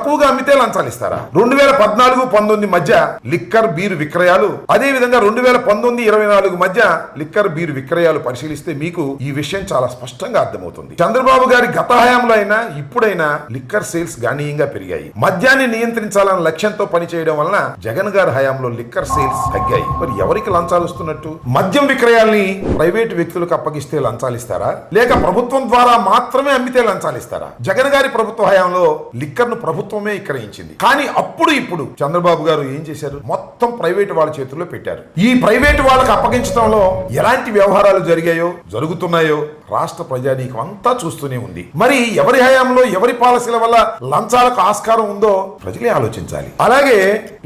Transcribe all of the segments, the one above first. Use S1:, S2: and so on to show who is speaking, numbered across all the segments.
S1: తక్కువగా అమ్మితే లంచాలు ఇస్తారా? 2014-19 మధ్య లిక్కర్ బీరు విక్రయాలు, అదే విధంగా 2019-24 మధ్య లిక్కర్ బీరు విక్రయాలు పరిశీలిస్తే మీకు ఈ విషయం చాలా స్పష్టంగా అర్థమవుతుంది. చంద్రబాబు గారి గత హయాంలో అయినా ఇప్పుడైనా లిక్కర్ సేల్స్ గణనీయంగా పెరిగాయి. మద్యాన్ని నియంత్రించాలన్న లక్ష్యంతో పనిచేయడం వలన జగన్ గారి హయాంలో లిక్కర్ సేల్స్ తగ్గాయి. మరి ఎవరికి లంచాలు ఇస్తున్నట్టు? మద్యం విక్రయాల్ని ప్రైవేటు వ్యక్తులకు అప్పగిస్తే లంచాలు ఇస్తారా, లేక ప్రభుత్వం ద్వారా మాత్రమే అమ్మితే లంచాలు ఇస్తారా? జగన్ గారి ప్రభుత్వ హయాంలో లిక్కర్ ను ప్రభుత్వమే విక్రయించింది. కానీ ఇప్పుడు చంద్రబాబు గారు ఏం చేశారు? మొత్తం ప్రైవేటు వాళ్ళ చేతుల్లో పెట్టారు. ఈ ప్రైవేటు వాళ్ళకి అప్పగించడంలో ఎలాంటి వ్యవహారాలు జరిగాయో జరుగుతున్నాయో రాష్ట్ర ప్రజానీకం అంతా చూస్తూనే ఉంది. మరి ఎవరి హయాంలో ఎవరి పాలసీల వల్ల లంచాలకు ఆస్కారం ఉందో ప్రజలే ఆలోచించాలి. అలాగే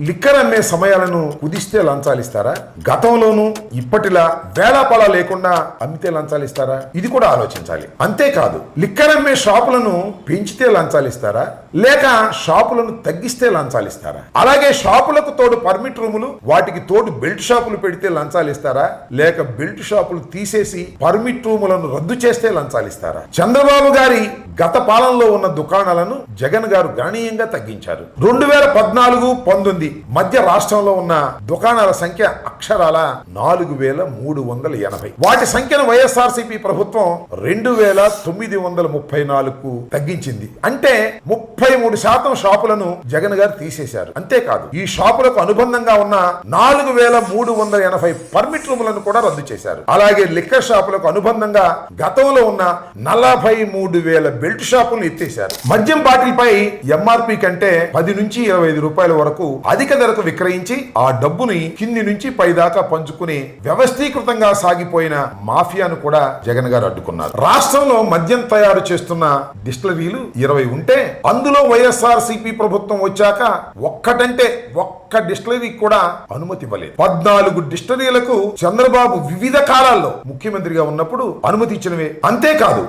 S1: లిక్కర్ అమ్మే సమయాలను కుదిస్తే లంచాలు ఇస్తారా? గతంలోనూ ఇప్పటిలా వేళాపలా లేకుండా అమ్మితే లంచాలు ఇస్తారా? ఇది కూడా ఆలోచించాలి. అంతేకాదు లిక్కర్ అమ్మే షాపులను పెంచితే లంచాలు ఇస్తారా, లేక షాపులను తగ్గిస్తే లంచాలు ఇస్తారా? అలాగే షాపులకు తోడు పర్మిట్ రూములు, వాటికి తోడు బెల్ట్ షాపులు పెడితే లంచాలు ఇస్తారా, లేక బెల్ట్ షాపులు తీసేసి పర్మిట్ రూములను రద్దు చేస్తే లంచాలు ఇస్తారా? చంద్రబాబు గారి గత పాలనలో ఉన్న దుకాణాలను జగన్ గారు గణనీయంగా తగ్గించారు. 2014-19 మధ్య రాష్ట్రంలో ఉన్న దుకాణాల సంఖ్య అక్షరాల 4380. వాటి సంఖ్యను వైఎస్ఆర్సీపీ ప్రభుత్వం 2934కు తగ్గించింది. అంటే 33% షాపులను జగన్ గారు తీసేశారు. అంతేకాదు ఈ షాపులకు అనుబంధంగా ఉన్న 4380 పర్మిట్ రూములను కూడా రద్దు చేశారు. అలాగే లిక్కర్ షాపులకు అనుబంధంగా గతంలో ఉన్న 43,000 బెల్ట్ షాపులను ఎత్తేశారు. మద్యం బాటిల్ పై ఎంఆర్పి కంటే 10 నుంచి 25 రూపాయల వరకు అధిక ధరకు విక్రయించి ఆ డబ్బుని కింది నుంచి పై దాకా పంచుకుని వ్యవస్థీకృతంగా సాగిపోయిన మాఫియాను కూడా జగన్ గారు అడ్డుకున్నారు. రాష్ట్రంలో మద్యం తయారు చేస్తున్న డిస్టిలరీలు 20 ఉంటే అందులో వైఎస్ఆర్సీపీ ప్రభుత్వం వచ్చాక ఒక్క డిస్టిలరీ కూడా అనుమతి ఇవ్వలేదు. 14 డిస్టిలరీలకు చంద్రబాబు వివిధ కాలాల్లో ముఖ్యమంత్రిగా ఉన్నప్పుడు అనుమతి ఇచ్చినవే. అంతేకాదు